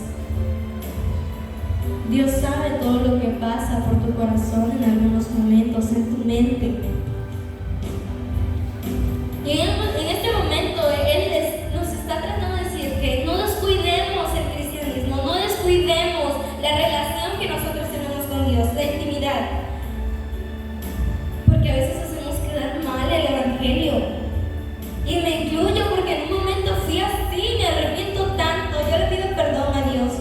Dios sabe todo lo que pasa por tu corazón en algunos momentos, en tu mente. Y en este momento Él nos está tratando de decir que no descuidemos el cristianismo, no descuidemos la relación que nosotros tenemos con Dios, la intimidad. Porque a veces hacemos quedar mal el evangelio. Y me incluyo porque en un momento fui así, me arrepiento tanto, yo le pido perdón a Dios.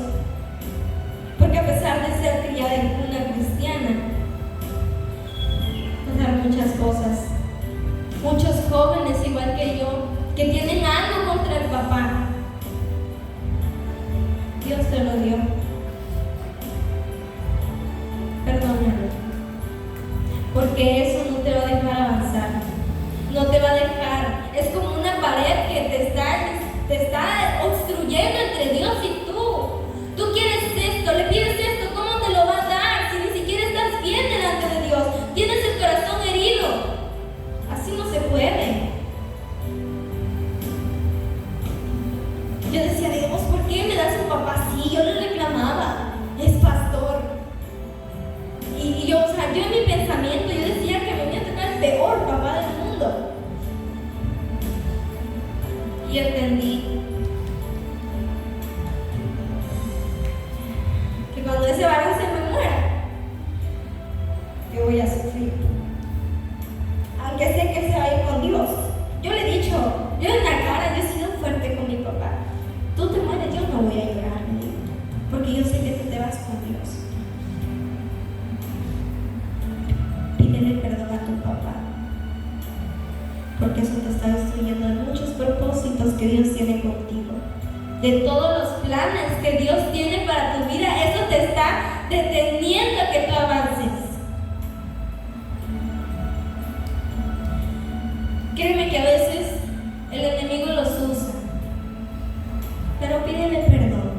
Porque a pesar de ser criada en una cristiana, pasaron muchas cosas. Muchos jóvenes, igual que yo, que tienen algo contra el papá. Dios te lo dio. Yo decía, Dios, ¿por qué me das un papá así? Yo le reclamaba, es pastor. Y yo, o sea, yo en mi pensamiento, yo decía que me iba a tocar el peor papá del mundo. Y entendí que cuando ese varón se me muera, yo voy a sufrir. Aunque sé que se va a ir con Dios. Yo le he dicho, yo en la cara, yo he sido fuerte con mi papá. Tú te mueres, yo no voy a llorar, porque yo sé que tú te vas con Dios. Pídele perdón a tu papá, porque eso te está destruyendo de muchos propósitos que Dios tiene contigo. De todos los planes que Dios tiene para tu vida, eso te está deteniendo a que tú avances. Créeme que a veces el enemigo los usa, pero pídele perdón.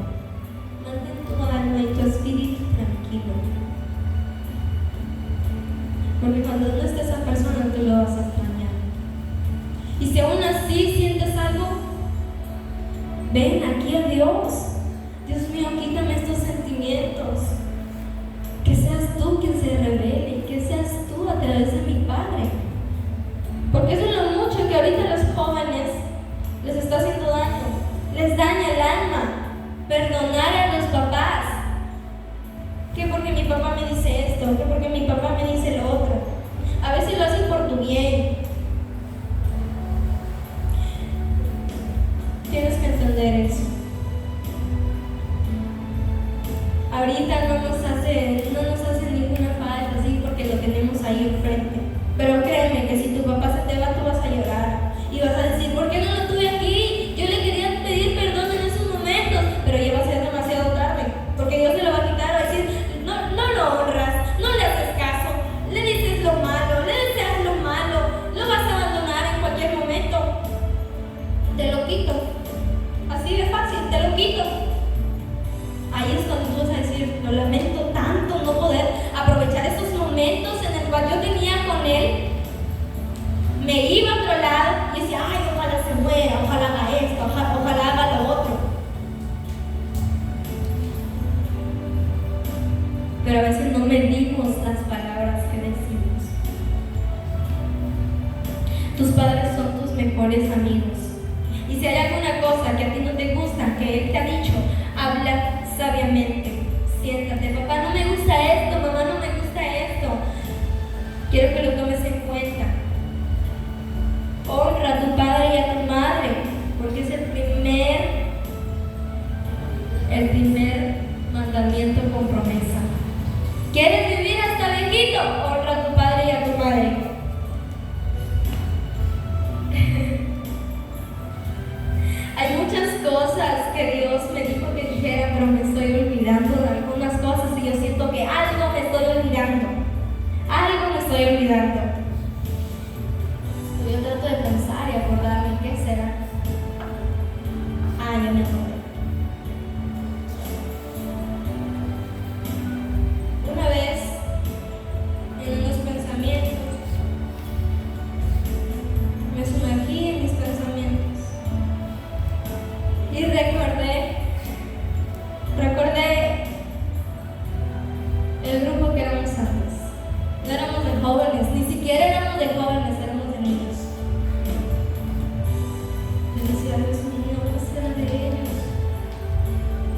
Mantén tu alma y tu espíritu tranquilo, porque cuando no esté esa persona, tú lo vas a extrañar. Y si aún así sientes algo, ven aquí a Dios. Dios mío, quítame estos sentimientos. Que seas tú quien se revele, que seas tú a través de mi Padre. Porque eso es lo mucho que ahorita a los jóvenes les está haciendo daño. Les daña el alma. Perdonar a los papás. Que porque mi papá me dice esto, que porque mi papá me dice lo otro. A veces lo hacen por tu bien. Tienes que entender eso. Ahorita no nos hace ninguna falta, ¿sí? Porque lo tenemos ahí enfrente. Pero créeme que si tu papá se te va, tú vas a llorar. Y vas a decir, ¿por qué no lo tuve aquí? Yo le quería pedir perdón en esos momentos, pero ya va a ser demasiado tarde. Porque Dios se lo va a quitar, va a decir, no lo honras, no le haces caso, le dices lo malo, le deseas lo malo, lo vas a abandonar en cualquier momento. Te lo quito. Así de fácil, te lo quito. Ahí es cuando tú vas a decir, lo lamento tanto no poder aprovechar esos momentos en el cual yo tenía con él. Me iba a otro lado y decía, ay, ojalá se muera, ojalá haga esto, ojalá haga lo otro. Pero a veces no medimos las palabras que decimos. Tus padres son tus mejores amigos. Y si hay alguna cosa que a ti no te gusta, que él te ha dicho, habla sabiamente. Siéntate, papá, no me gusta esto, mamá, no me gusta esto. Quiero que lo tomes en cuenta. Honra a tu padre y a tu madre, porque es el primer mandamiento con promesa. ¿Quieres vivir hasta viejito? Honra a tu padre y a tu madre. Hay muchas cosas que Dios me dijo que dijera, pero me estoy olvidando de algunas cosas y yo siento que algo me estoy olvidando. Algo me estoy olvidando. Yo trato de pensar y acordarme qué será. Ya me acordé. Una vez, en unos pensamientos, me sumergí en mis pensamientos y recordé el grupo que éramos antes. No éramos de jóvenes, ni siquiera éramos de jóvenes, éramos de niños. Yo decía, Dios mío, ¿qué será de ellos?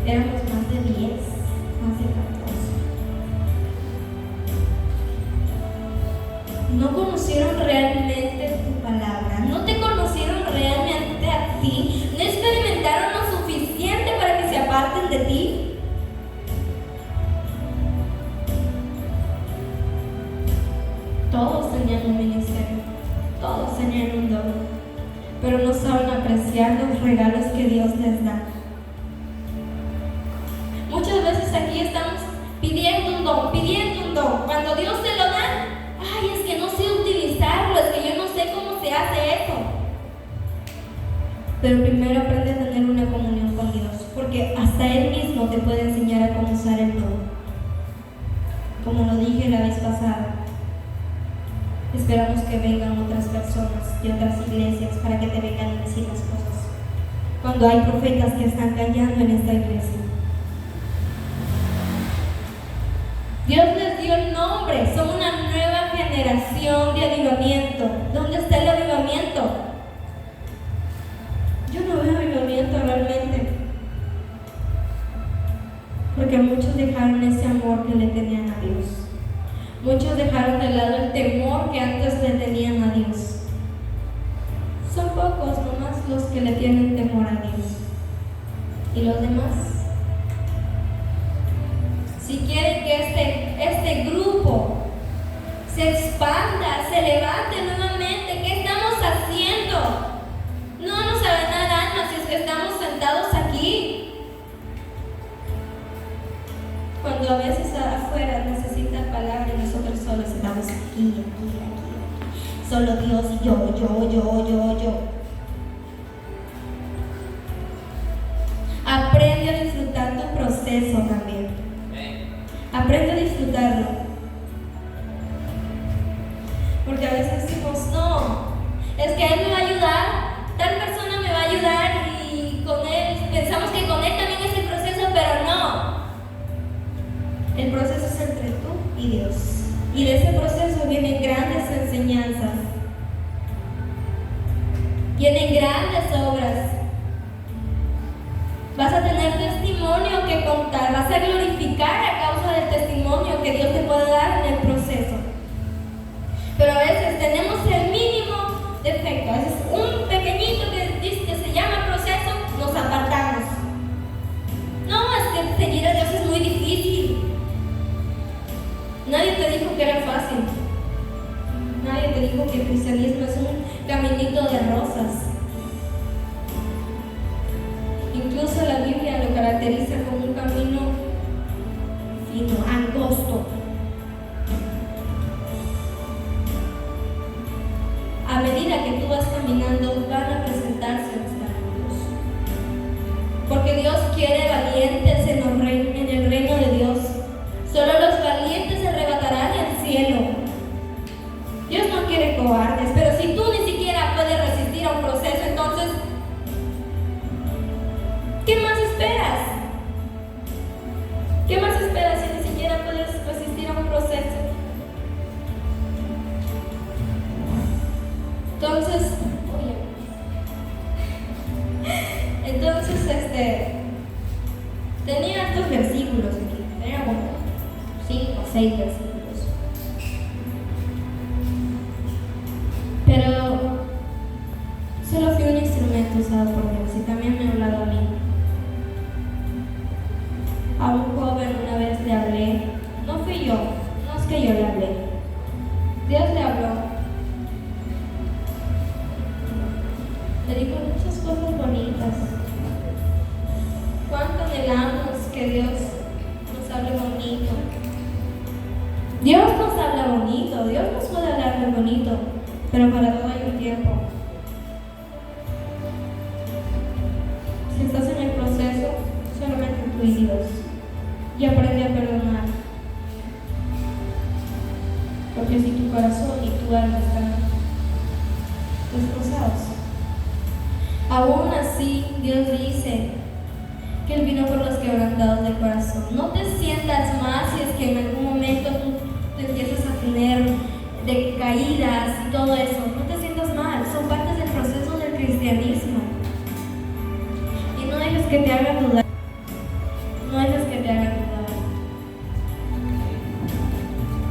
Éramos más de 10, más de 14. No conocieron realmente tu palabra, no te conocieron realmente a ti, no experimentaron lo suficiente para que se aparten de ti. Todos tenían un ministerio, todos tenían un don, pero no saben apreciar los regalos que Dios les da. Muchas veces aquí estamos pidiendo un don. Cuando Dios te lo da, ay, es que no sé utilizarlo, es que yo no sé cómo se hace eso. Pero primero aprende a tener una comunión con Dios, porque hasta Él mismo te puede enseñar a cómo usar el don. Como lo dije la vez pasada, esperamos que vengan otras personas de otras iglesias para que te vengan a decir las cosas. cuando hay profetas que están callando en esta iglesia. Dios les dio el nombre, son una nueva generación de avivamiento. ¿Dónde está el avivamiento? Yo no veo avivamiento realmente, porque muchos dejaron ese amor que le tenían a Dios. Muchos dejaron de lado el temor que antes le tenían a Dios. Son pocos nomás los que le tienen temor a Dios. ¿Y los demás? Si quieren que este grupo se expanda, se levante nuevamente, ¿qué estamos haciendo? No vamos a ganar almas si es que estamos sentados aquí. Cuando a veces afuera necesitan palabra y nosotros solos estamos aquí. Solo Dios y yo. Aprende a disfrutar tu proceso también. Aprende a disfrutarlo. Porque a veces decimos, no, es que él me va a ayudar, tal persona me va a ayudar y con él, pensamos que con él también es el proceso, pero no. El proceso es entre tú y Dios. Y de ese proceso vienen grandes enseñanzas. Vienen grandes obras. Vas a tener testimonio que contar. Vas a glorificar a causa del testimonio que Dios te puede dar en el proceso. Pero a veces tenemos el mínimo defecto. A veces un pequeñito que se llama proceso, nos apartamos. No, es que seguir a Dios es muy difícil. Nadie te dijo que era fácil. Nadie te dijo que el cristianismo es un caminito de rosas. Incluso la Biblia lo caracteriza como un camino fino, angosto. A medida que tú vas caminando, van a presentarse obstáculos. Porque Dios quiere valientes en el reino de Dios. Solo los valientes se arrebatarán al cielo. Dios no quiere cobardes, pero si tú ni siquiera puedes resistir a un proceso, entonces, ¿qué más esperas? ¿Qué más esperas si ni siquiera puedes resistir a un proceso? Entonces, tenía estos versículos aquí, tenía como 5 o 6 versículos. Pero solo fui un instrumento usado por Dios y también me ha hablado a mí. A un joven una vez le hablé, no fui yo, no es que yo le hablé, Dios le habló. Le dijo muchas cosas bonitas. Cuánto anhelamos que Dios nos hable bonito. Dios nos habla bonito, Dios nos puede hablar muy bonito, pero para todo hay un tiempo. Si estás en el proceso, solamente tú y Dios. Y aprende a perdonar. Porque si tu corazón y tu alma están destrozados, aún así Dios dice que Él vino por los quebrantados del corazón. No te sientas mal si es que en algún momento tú te empiezas a tener decaídas y todo eso. No te sientas mal, son partes del proceso del cristianismo. Y no dejes que te hagan dudar. No dejes que te hagan dudar.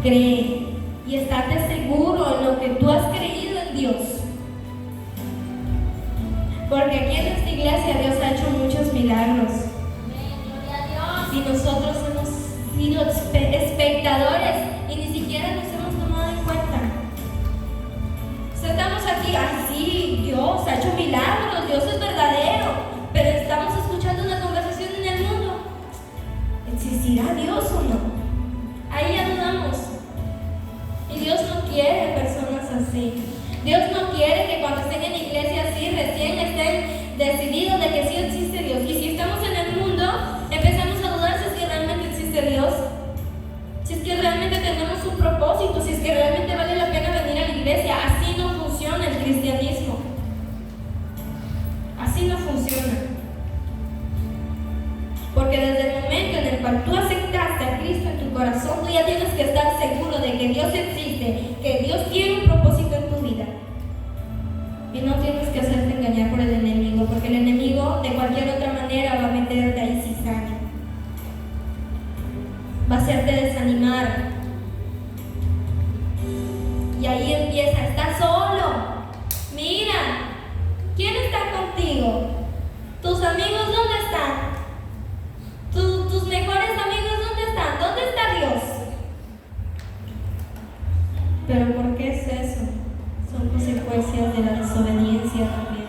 Cree y estate seguro en lo que tú has creído en Dios. Porque aquí en esta iglesia Dios ha hecho muchos milagros. Y nosotros hemos sido espectadores y ni siquiera nos hemos tomado en cuenta. Estamos aquí, sí, Dios ha hecho milagros, Dios es verdadero, pero estamos escuchando una conversación en el mundo. ¿Existirá Dios o no? Ahí ya dudamos. Y Dios no quiere personas así. Dios no quiere que cuando estén en iglesia así recién estén decididos de que sí existe Dios. Y si estamos en el mundo, empezamos a dudar si es que realmente existe Dios, si es que realmente tenemos un propósito, si es que realmente vale la pena venir a la iglesia. Así no funciona el cristianismo. Así no funciona. Porque desde el momento en el cual tú aceptaste a Cristo en tu corazón, tú ya tienes que estar seguro de que Dios existe, que Dios tiene un propósito en tu vida. Y no tienes que hacerte engañar por el enemigo, porque el enemigo de cualquier otra manera va a meterte ahí cizaña. Va a hacerte desanimar. Y ahí empieza, estás solo. Mira, ¿quién está contigo? ¿Tus amigos dónde están? ¿Tus mejores amigos dónde están? ¿Dónde está Dios? Pero ¿por qué es eso? Son consecuencias de la desobediencia también.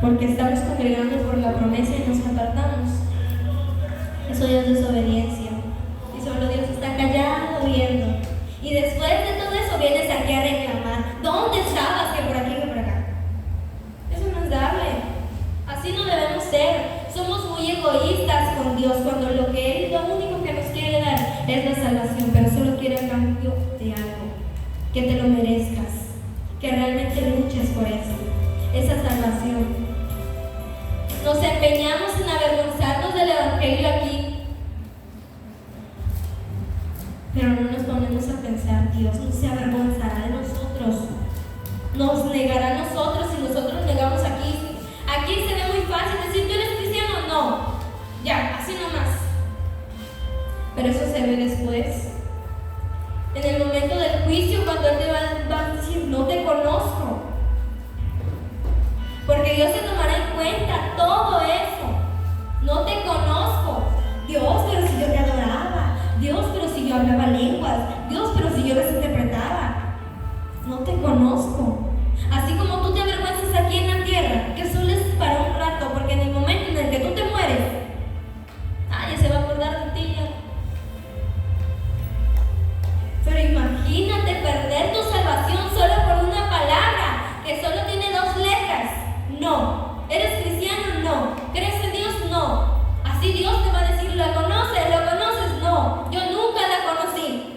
Porque estamos congregando por la promesa y nos apartamos. Eso ya es desobediencia. Y solo Dios está callado viendo. Y después de todo eso vienes aquí a reclamar. ¿Dónde estabas? Que por aquí, que por acá. Eso no es darle. Así no debemos ser. Somos muy egoístas con Dios cuando lo único que nos quiere dar es la salvación, pero solo quiere a cambio de algo. Que te lo merezcas. Que realmente luches por eso. Esa salvación. Nos empeñamos en avergonzarnos del Evangelio aquí. Pero no nos ponemos a pensar, Dios no se avergonzará de nosotros. Nos negará a nosotros si nosotros negamos aquí. Aquí se ve muy fácil decir, ¿tú eres cristiano? No. Ya, así nomás. Pero eso se ve después. En el momento del juicio, cuando Él te va a decir, no te conozco. Porque Dios se tomará en cuenta todo eso. No te conozco. Dios, pero si yo te adoraba. Dios, pero si yo hablaba lenguas. Dios, pero si yo las interpretaba. No te conozco. Así como tú te avergüenzas aquí en la tierra, que solo es para un rato, porque en el momento en el que tú te mueres, nadie se va a acordar de ti ya. Pero imagínate perder tu salvación solo por una palabra, que solo tiene 2 letras. No. ¿Eres cristiano? No. ¿Crees en Dios? No. Así Dios te va a decir, ¿la conoces? ¿Lo conoces? No. Yo nunca la conocí.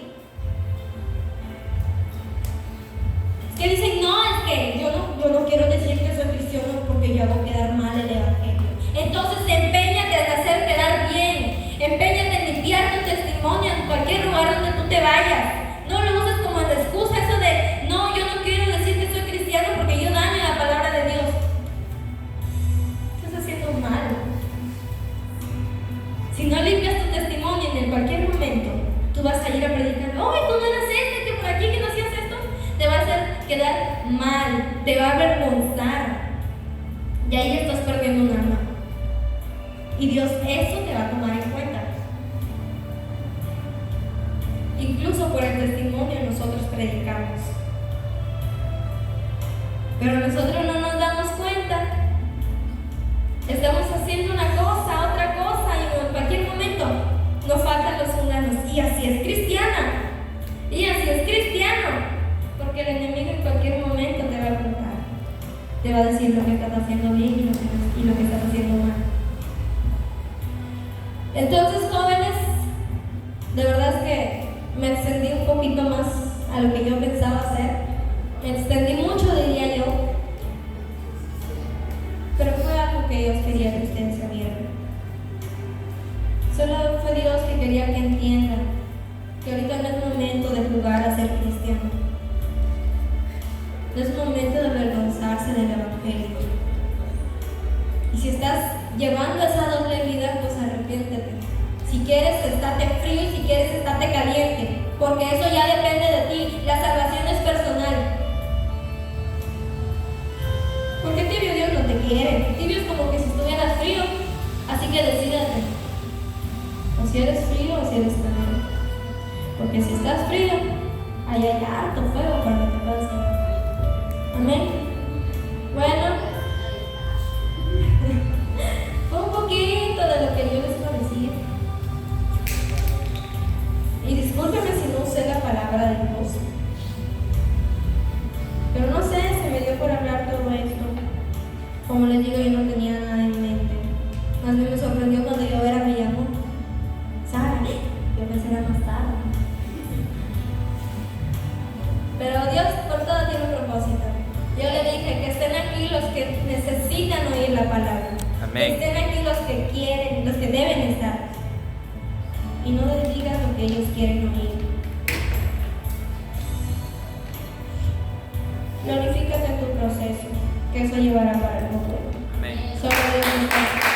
Que dicen, no, es que yo no quiero decir que soy cristiano porque yo hago quedar mal el Evangelio. Entonces empeñate en hacer quedar bien. Empeñate en limpiar tu testimonio en cualquier lugar donde tú te vayas. No lo uses como de excusa eso de, no, yo no quiero decir que soy cristiano porque yo daño la palabra de Dios. Estás haciendo mal. Si no limpias tu testimonio en cualquier momento, tú vas a ir a predicar, ¡ay, tú no eras que por aquí, que no hacías esto! Te va a hacer quedar mal, te va a avergonzar. Y ahí estás perdiendo un alma. Y Dios eso te va a tomar en cuenta. Incluso por el testimonio nosotros predicamos. Pero nosotros no nos damos cuenta. Estamos haciendo una cosa, otra cosa, y en cualquier momento nos faltan los humanos. Y así es cristiana. Y así es cristiano. Porque el enemigo en cualquier momento te va a apuntar. Te va a decir lo que estás haciendo bien y lo que estás haciendo mal. Entonces, jóvenes, de verdad es que me extendí un poquito más a lo que yo pensaba hacer. Me extendí mucho, diría yo. Pero fue algo que Dios quería que ustedes sabieran. Solo fue Dios que quería que entiendan que ahorita no es momento de jugar a ser cristiano. No es momento de avergonzarse del Evangelio. Y si estás llevando esa doble vida, pues arrepiéntete. Si quieres, estate frío, y si quieres, estate caliente, porque eso ya depende de ti. La salvación es personal. Porque tibio Dios no te quiere. Tibio es como que si estuvieras frío. Así que decídete. O si eres frío o si eres caliente. Porque si estás frío, ahí hay harto fuego para que te pase. Amén. Bueno, fue un poquito de lo que yo les iba a decir. Y discúlpeme si no usé la palabra de Dios. Pero no sé, se me dio por hablar todo esto. Como les digo, yo no tenía nada en mente. Más bien me sorprendió cuando yo era me llamó. Sara, yo pensé era más tarde. Pero Dios por todo tiene un propósito. Yo le dije que estén aquí los que necesitan oír la palabra. Amén. Que estén aquí los que quieren, los que deben estar. Y no les digas lo que ellos quieren oír. Glorifícate en tu proceso, que eso llevará para algo bueno. Amén. Solo Dios nos da.